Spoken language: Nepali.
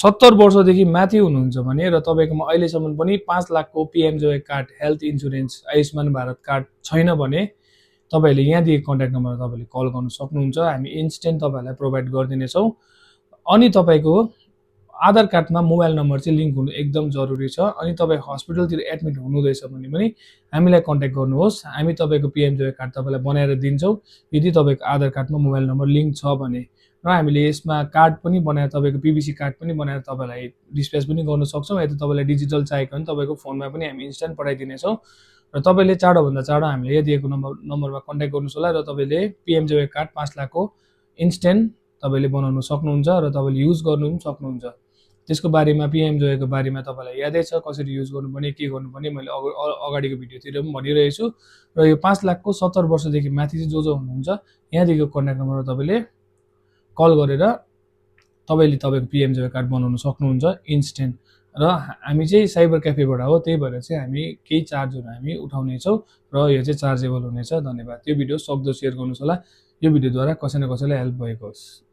70 वर्षदेखि माथि हुनुहुन्छ भने र तपाईँकोमा अहिलेसम्म पनि 5 लाखको PMJY card health insurance Ayushman Bharat card छैन भने तपाईँहरूले यहाँ दिएको कन्ट्याक्ट नम्बरमा तपाईँले कल गर्न सक्नुहुन्छ। हामी इन्स्टेन्ट तपाईँहरूलाई प्रोभाइड गरिदिनेछौँ। अनि तपाईँको आधार कार्डमा मोबाइल नम्बर चाहिँ लिङ्क हुनु एकदम जरुरी छ। अनि तपाईँ हस्पिटलतिर एडमिट हुनुहुँदैछ भने पनि हामीलाई कन्ट्याक्ट गर्नुहोस्। हामी तपाईँको पिएमजेवाई कार्ड तपाईँलाई बनाएर दिन्छौँ यदि तपाईँको आधार कार्डमा मोबाइल नम्बर लिङ्क छ भने। र हामीले यसमा कार्ड पनि बनाएर तपाईँको पीबीसी कार्ड पनि बनाएर तपाईँलाई डिस्प्याच पनि गर्न सक्छौँ। यदि तपाईँलाई डिजिटल चाहिएको भने तपाईँको फोनमा पनि हामी इन्स्ट्यान्ट पठाइदिनेछौँ। र तपाईँले चाँडोभन्दा चाँडो हामीले यहाँ दिएको नम्बरमा कन्ट्याक्ट गर्नुहोस् होला। र तपाईँले पिएमजेवाई कार्ड 5 लाखको इन्स्ट्यान्ट तपाईँले बनाउन सक्नुहुन्छ र तपाईँले युज गर्नु पनि सक्नुहुन्छ। त्यसको बारेमा पिएमजेवाईको बारेमा तपाईँलाई यादै छ कसरी युज गर्नुपर्ने के गर्नुपर्ने मैले अगाडिको भिडियोतिर पनि भनिरहेको छु। र यो 5 लाखको 70 वर्षदेखि माथि चाहिँ जो हुनुहुन्छ यहाँदेखिको कन्ट्याक्ट नम्बरमा तपाईँले कल गरेर तपाईँले तपाईँको पिएमजेवाई कार्ड बनाउन सक्नुहुन्छ इन्स्टेन्ट। र हामी चाहिँ साइबर क्याफेबाट हो, त्यही भएर चाहिँ हामी केही चार्जहरू हामी उठाउनेछौँ र यो चाहिँ चार्जेबल हुनेछ। धन्यवाद। यो भिडियो सक्दो सेयर गर्नुहोस् होला। यो भिडियोद्वारा कसै न कसैलाई हेल्प भएको होस्।